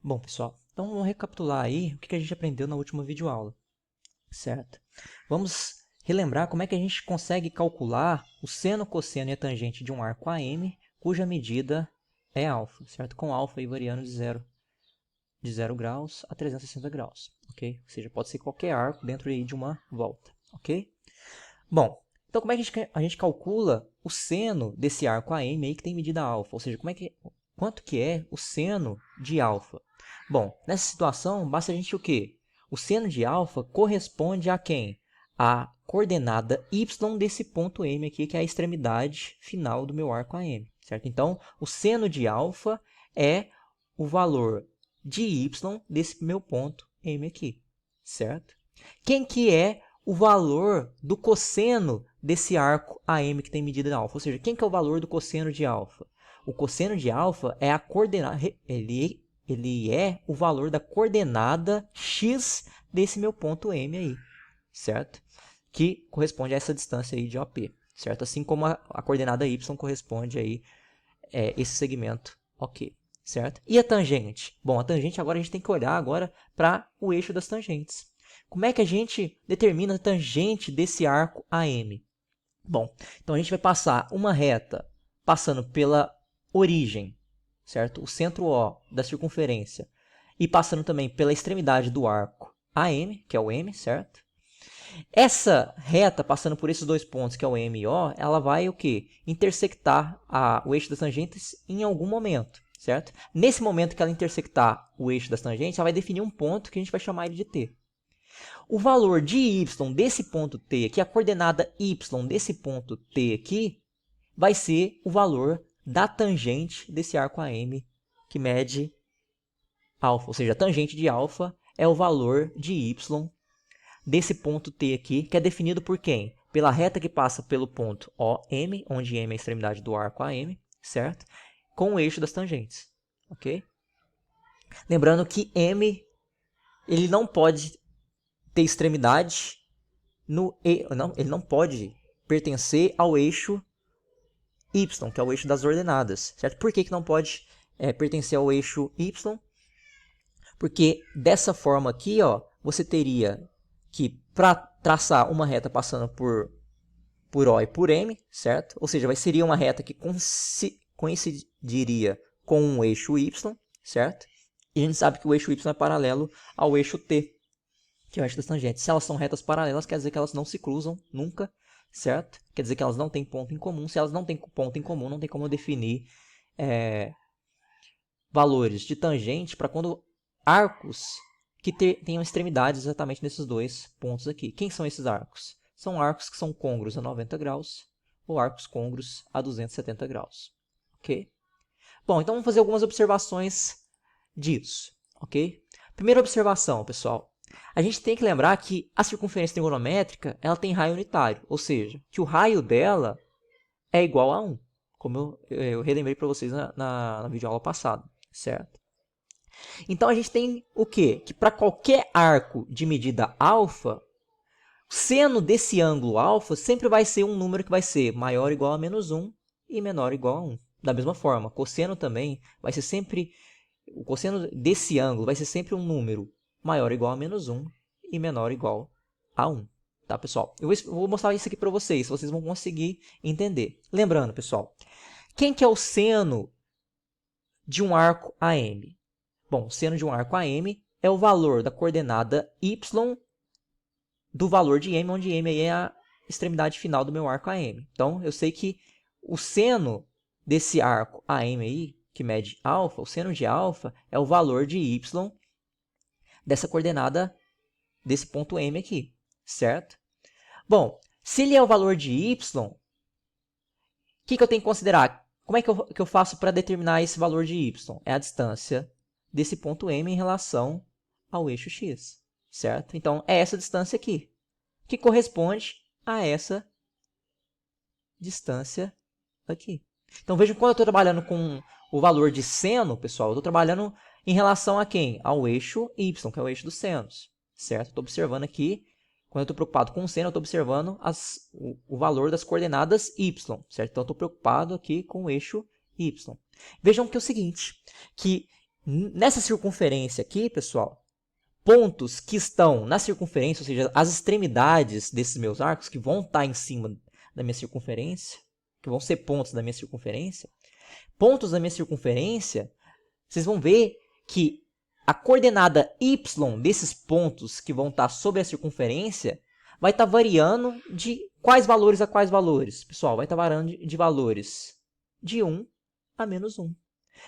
Bom, pessoal, então vamos recapitular aí o que a gente aprendeu na última videoaula, certo? Vamos relembrar como é que a gente consegue calcular o seno, cosseno e a tangente de um arco AM, cuja medida é alfa, certo? Com alfa aí variando de 0 graus a 360 graus, ok? Ou seja, pode ser qualquer arco dentro aí de uma volta, ok? Bom, então como é que a gente calcula o seno desse arco AM aí que tem medida alfa? Ou seja, quanto que é o seno de alfa? Bom, nessa situação, basta a gente o quê? O seno de alfa corresponde a quem? A coordenada y desse ponto M aqui, que é a extremidade final do meu arco AM, certo? Então, o seno de alfa é o valor de y desse meu ponto M aqui, certo? Quem que é o valor do cosseno desse arco AM que tem medida alfa? Ou seja, quem que é o valor do cosseno de alfa? O cosseno de alfa é a coordenada, ele é o valor da coordenada x desse meu ponto M aí, certo? Que corresponde a essa distância aí de OP, certo? Assim como a coordenada y corresponde aí esse segmento OK, certo? E a tangente? Bom, a tangente agora a gente tem que olhar agora para o eixo das tangentes. Como é que a gente determina a tangente desse arco AM? Bom, então a gente vai passar uma reta passando pela origem, certo? O centro O da circunferência, e passando também pela extremidade do arco AM, que é o M, certo? Essa reta, passando por esses dois pontos, que é o M e O, ela vai o quê? Intersectar o eixo das tangentes em algum momento, certo? Nesse momento que ela intersectar o eixo das tangentes, ela vai definir um ponto que a gente vai chamar ele de T. O valor de y desse ponto T aqui, a coordenada y desse ponto T aqui, vai ser o valor da tangente desse arco AM que mede alfa. Ou seja, a tangente de alfa é o valor de y desse ponto T aqui, que é definido por quem? Pela reta que passa pelo ponto OM, onde M é a extremidade do arco AM, certo? Com o eixo das tangentes, ok? Lembrando que M ele não pode ter extremidade ele não pode pertencer ao eixo Y, que é o eixo das ordenadas, certo? Por que não pode pertencer ao eixo Y? Porque dessa forma aqui, ó, você teria que, para traçar uma reta passando por O e por M, certo? Ou seja, seria uma reta que coincidiria com um eixo Y, certo? E a gente sabe que o eixo Y é paralelo ao eixo T, que é o eixo das tangentes. Se elas são retas paralelas, quer dizer que elas não se cruzam nunca, certo? Quer dizer que elas não têm ponto em comum. Se elas não têm ponto em comum, não tem como definir valores de tangente para quando arcos que tenham extremidades exatamente nesses dois pontos aqui. Quem são esses arcos? São arcos que são côngruos a 90 graus ou arcos côngruos a 270 graus. Ok? Bom, então vamos fazer algumas observações disso. Ok? Primeira observação, pessoal. A gente tem que lembrar que a circunferência trigonométrica ela tem raio unitário, ou seja, que o raio dela é igual a 1, como eu relembrei para vocês na videoaula passada, certo? Então a gente tem o quê? Que para qualquer arco de medida alfa, o seno desse ângulo alfa sempre vai ser um número que vai ser maior ou igual a menos 1 e menor ou igual a 1. Da mesma forma, cosseno também vai ser sempre... O cosseno desse ângulo vai ser sempre um número maior ou igual a menos 1 e menor ou igual a 1. Tá, pessoal? Eu vou mostrar isso aqui para vocês vão conseguir entender. Lembrando, pessoal, quem que é o seno de um arco AM? Bom, o seno de um arco AM é o valor da coordenada y do valor de M, onde M aí é a extremidade final do meu arco AM. Então, eu sei que o seno desse arco AM aí, que mede alfa, o seno de alfa é o valor de y dessa coordenada desse ponto M aqui, certo? Bom, se ele é o valor de y, o que eu tenho que considerar? Como é que eu faço para determinar esse valor de y? É a distância desse ponto M em relação ao eixo x, certo? Então, é essa distância aqui, que corresponde a essa distância aqui. Então, vejam que quando eu estou trabalhando com o valor de seno, pessoal, eu estou trabalhando em relação a quem? Ao eixo y, que é o eixo dos senos, certo? Estou observando aqui, quando eu estou preocupado com o seno, eu estou observando o valor das coordenadas y, certo? Então, eu estou preocupado aqui com o eixo y. Vejam que é o seguinte, que Nessa circunferência aqui, pessoal, pontos que estão na circunferência, ou seja, as extremidades desses meus arcos, que vão estar em cima da minha circunferência, que vão ser pontos da minha circunferência, pontos da minha circunferência, vocês vão ver que a coordenada y desses pontos que vão estar sobre a circunferência vai estar variando de quais valores a quais valores? Pessoal, vai estar variando de valores de 1 a menos 1.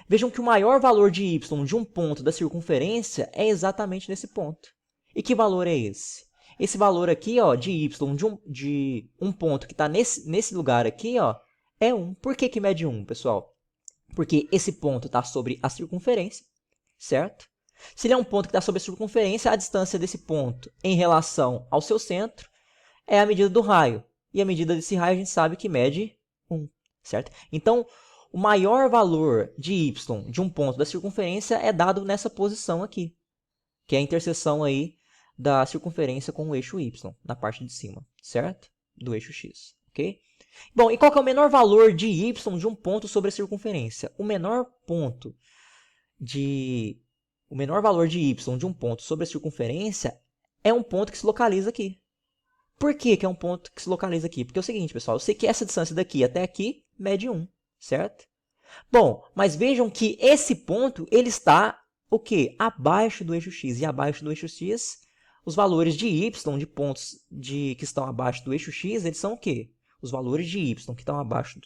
Vejam que o maior valor de y de um ponto da circunferência é exatamente nesse ponto. E que valor é esse? Esse valor aqui, ó, de y de um ponto que está nesse lugar aqui, ó, é 1. Por que mede 1, pessoal? Porque esse ponto está sobre a circunferência, certo? Se ele é um ponto que está sobre a circunferência, a distância desse ponto em relação ao seu centro é a medida do raio. E a medida desse raio a gente sabe que mede 1, certo? Então, o maior valor de y de um ponto da circunferência é dado nessa posição aqui, que é a interseção aí da circunferência com o eixo y, na parte de cima, certo? Do eixo x, ok? Bom, e qual que é o menor valor de y de um ponto sobre a circunferência? O menor valor de y de um ponto sobre a circunferência é um ponto que se localiza aqui. Por que é um ponto que se localiza aqui? Porque é o seguinte, pessoal, eu sei que essa distância daqui até aqui mede 1, certo? Bom, mas vejam que esse ponto ele está o quê? Abaixo do eixo x. E abaixo do eixo x, os valores de y, de pontos que estão abaixo do eixo x, eles são o quê? Os valores de y que estão abaixo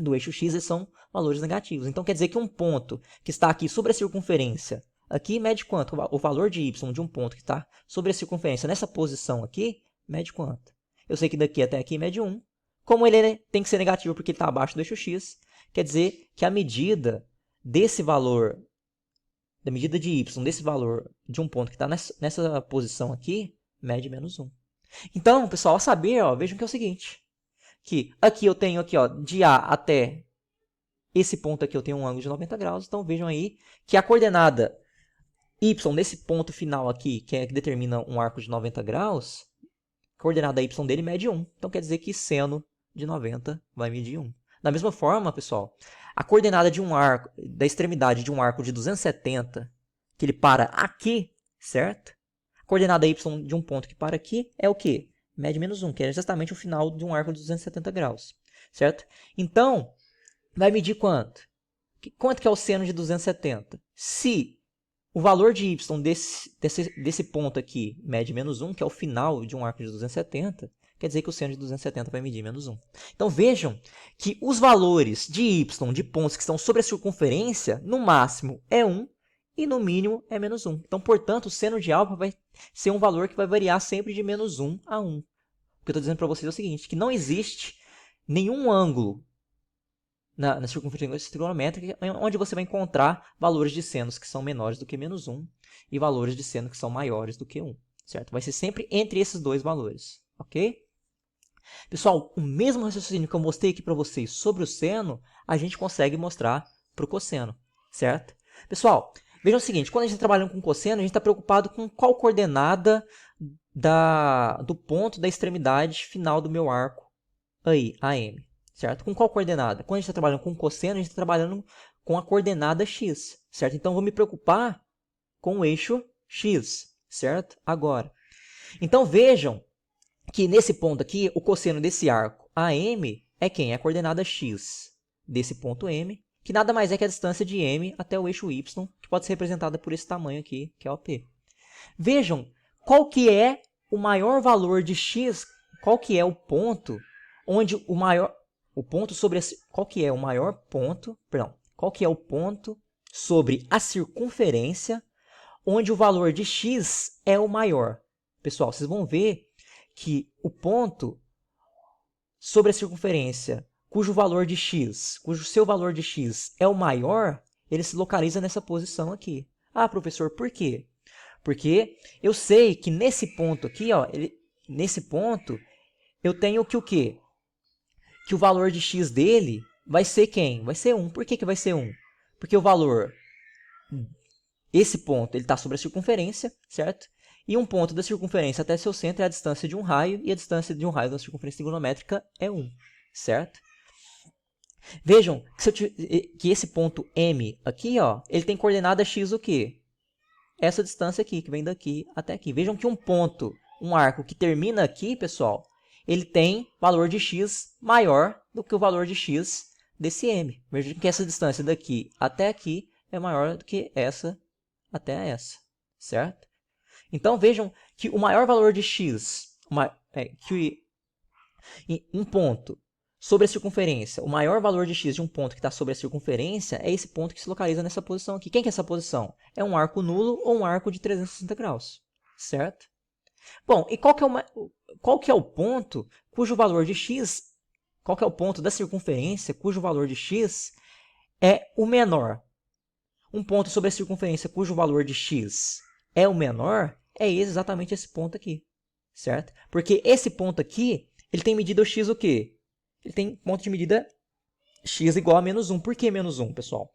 do eixo x eles são valores negativos. Então, quer dizer que um ponto que está aqui sobre a circunferência, aqui mede quanto? O valor de y de um ponto que está sobre a circunferência nessa posição aqui, mede quanto? Eu sei que daqui até aqui mede 1. Como ele tem que ser negativo porque ele está abaixo do eixo x, quer dizer que a medida desse valor, da medida de y desse valor de um ponto que está nessa posição aqui, mede menos 1. Então, pessoal, ao saber, ó, vejam que é o seguinte, que aqui eu tenho aqui, ó, de A até esse ponto aqui eu tenho um ângulo de 90 graus, então vejam aí que a coordenada y nesse ponto final aqui, que é que determina um arco de 90 graus, a coordenada y dele mede 1. Então quer dizer que seno de 90 vai medir 1. Da mesma forma, pessoal, a coordenada de um arco, da extremidade de um arco de 270, que ele para aqui, certo? A coordenada y de um ponto que para aqui é o quê? Mede menos 1, que é justamente o final de um arco de 270 graus, certo? Então, vai medir quanto? Quanto que é o seno de 270? Se o valor de y desse ponto aqui mede menos 1, que é o final de um arco de 270, quer dizer que o seno de 270 vai medir menos 1. Então, vejam que os valores de y de pontos que estão sobre a circunferência, no máximo é 1 e no mínimo é menos 1. Então, portanto, o seno de alfa vai ser um valor que vai variar sempre de menos 1 a 1. O que eu estou dizendo para vocês é o seguinte, que não existe nenhum ângulo na circunferência trigonométrica onde você vai encontrar valores de senos que são menores do que menos 1 e valores de seno que são maiores do que 1, certo? Vai ser sempre entre esses dois valores, ok? Pessoal, o mesmo raciocínio que eu mostrei aqui para vocês sobre o seno, a gente consegue mostrar para o cosseno, certo? Pessoal, vejam o seguinte, quando a gente está trabalhando com cosseno, a gente está preocupado com qual coordenada do ponto da extremidade final do meu arco, aí, AM, certo? Com qual coordenada? Quando a gente está trabalhando com cosseno, a gente está trabalhando com a coordenada x, certo? Então, vou me preocupar com o eixo x, certo? Agora, então vejam que nesse ponto aqui, o cosseno desse arco AM é quem? É a coordenada x desse ponto M, que nada mais é que a distância de M até o eixo y, que pode ser representada por esse tamanho aqui, que é o P. Vejam qual que é o maior valor de x, qual que é o ponto onde qual que é o maior ponto, qual que é o ponto sobre a circunferência onde o valor de x é o maior. Pessoal, vocês vão ver que o ponto sobre a circunferência cujo seu valor de x é o maior, ele se localiza nessa posição aqui. Ah, professor, por quê? Porque eu sei que nesse ponto aqui, ó, nesse ponto, eu tenho que o quê? Que o valor de x dele vai ser quem? Vai ser 1. Por que vai ser 1? Porque o valor, esse ponto, ele está sobre a circunferência, certo? E um ponto da circunferência até seu centro é a distância de um raio, e a distância de um raio da circunferência trigonométrica é 1, certo? Vejam que esse ponto M aqui, ó, ele tem coordenada x o quê? Essa distância aqui, que vem daqui até aqui. Vejam que um ponto, um arco que termina aqui, pessoal, ele tem valor de x maior do que o valor de x desse M. Vejam que essa distância daqui até aqui é maior do que essa até essa, certo? Então, vejam que o maior valor de x, um ponto sobre a circunferência, o maior valor de x de um ponto que está sobre a circunferência é esse ponto que se localiza nessa posição aqui. Quem que é essa posição? É um arco nulo ou um arco de 360 graus, certo? Bom, e qual que é o ponto cujo valor de x, qual que é o ponto da circunferência cujo valor de x é o menor? Um ponto sobre a circunferência cujo valor de x é o menor é exatamente esse ponto aqui, certo? Porque esse ponto aqui, ele tem medida x o quê? Ele tem ponto de medida x igual a menos 1. Por que menos 1, pessoal?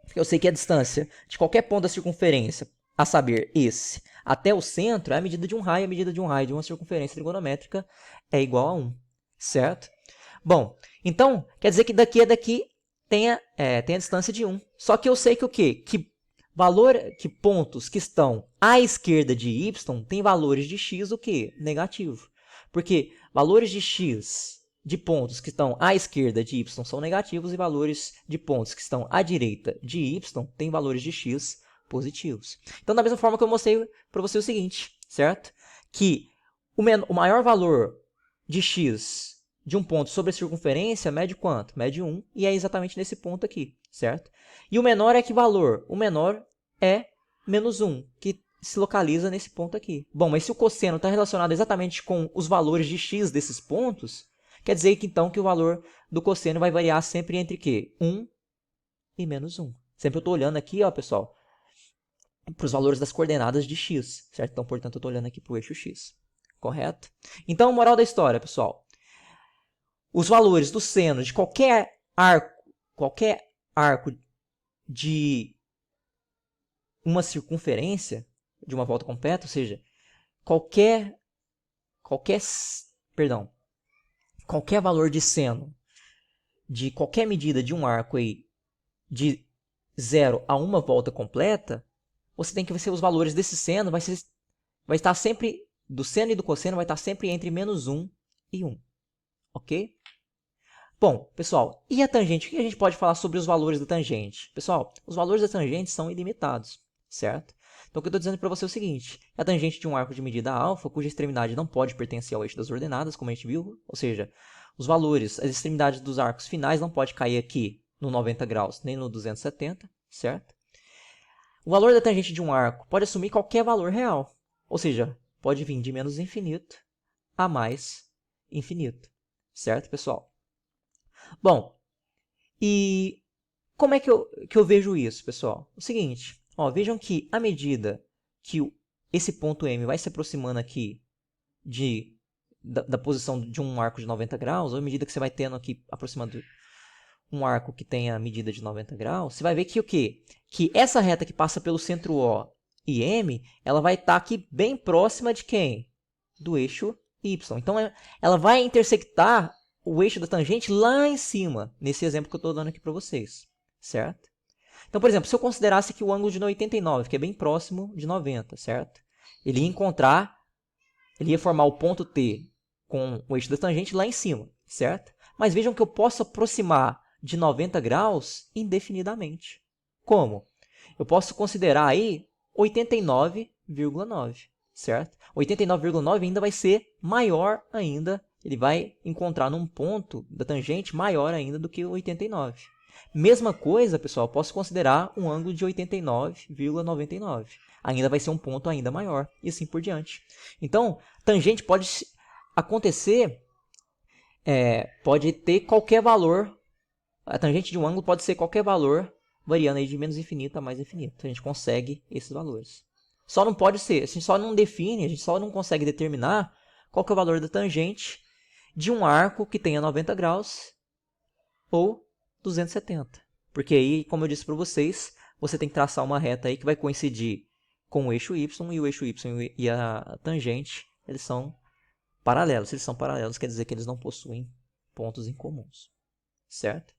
Porque eu sei que a distância de qualquer ponto da circunferência, a saber, esse, até o centro, é a medida de um raio. A medida de um raio de uma circunferência trigonométrica é igual a 1, certo? Bom, então, quer dizer que daqui a daqui tem a distância de 1. Só que eu sei que o quê? Que pontos que estão à esquerda de y têm valores de x o quê? Negativo. Porque valores de x de pontos que estão à esquerda de y são negativos e valores de pontos que estão à direita de y têm valores de x positivos. Então, da mesma forma que eu mostrei para você o seguinte, certo? Que o maior valor de x de um ponto sobre a circunferência mede quanto? Mede 1, e é exatamente nesse ponto aqui, certo? E o menor é que valor? O menor é menos 1, que se localiza nesse ponto aqui. Bom, mas se o cosseno está relacionado exatamente com os valores de x desses pontos, quer dizer que então que o valor do cosseno vai variar sempre entre quê? 1 e menos 1. Sempre eu estou olhando aqui, ó, pessoal, para os valores das coordenadas de x, certo? Então, portanto, eu estou olhando aqui para o eixo x, correto? Então, moral da história, pessoal. Os valores do seno de qualquer arco de uma circunferência, de uma volta completa, ou seja, qualquer valor de seno de qualquer medida de um arco aí de 0 a uma volta completa, você tem que ver os valores desse seno vai estar sempre, do seno e do cosseno, vai estar sempre entre menos 1 e 1. Ok? Bom, pessoal, e a tangente? O que a gente pode falar sobre os valores da tangente? Pessoal, os valores da tangente são ilimitados, certo? Então, o que eu estou dizendo para você é o seguinte: a tangente de um arco de medida alfa, cuja extremidade não pode pertencer ao eixo das ordenadas, como a gente viu, ou seja, os valores, as extremidades dos arcos finais não pode cair aqui no 90 graus, nem no 270, certo? O valor da tangente de um arco pode assumir qualquer valor real, ou seja, pode vir de menos infinito a mais infinito, certo, pessoal? Bom, e como é que eu vejo isso, pessoal? O seguinte, ó, vejam que à medida que esse ponto M vai se aproximando aqui da posição de um arco de 90 graus, ou à medida que você vai tendo aqui, aproximando um arco que tenha a medida de 90 graus, você vai ver que o quê? Que essa reta que passa pelo centro O e M, ela vai estar aqui bem próxima de quem? Do eixo Y. Então, ela vai intersectar o eixo da tangente lá em cima, nesse exemplo que eu estou dando aqui para vocês, certo? Então, por exemplo, se eu considerasse que o ângulo de 89, que é bem próximo de 90, certo? Ele ia formar o ponto T com o eixo da tangente lá em cima, certo? Mas vejam que eu posso aproximar de 90 graus indefinidamente. Como? Eu posso considerar aí 89,9, certo? 89,9 ainda vai ser maior ainda. Ele vai encontrar num ponto da tangente maior ainda do que o 89. Mesma coisa, pessoal, posso considerar um ângulo de 89,99. Ainda vai ser um ponto ainda maior, e assim por diante. Então, tangente pode acontecer, pode ter qualquer valor. A tangente de um ângulo pode ser qualquer valor, variando aí de menos infinito a mais infinito. A gente consegue esses valores. Só não pode ser, a gente só não define, a gente só não consegue determinar qual que é o valor da tangente de um arco que tenha 90 graus ou 270. Porque aí, como eu disse para vocês, você tem que traçar uma reta aí que vai coincidir com o eixo Y, e o eixo Y e a tangente, eles são paralelos. Se eles são paralelos, quer dizer que eles não possuem pontos em comuns. Certo?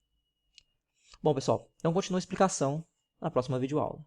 Bom, pessoal, então continua a explicação na próxima videoaula.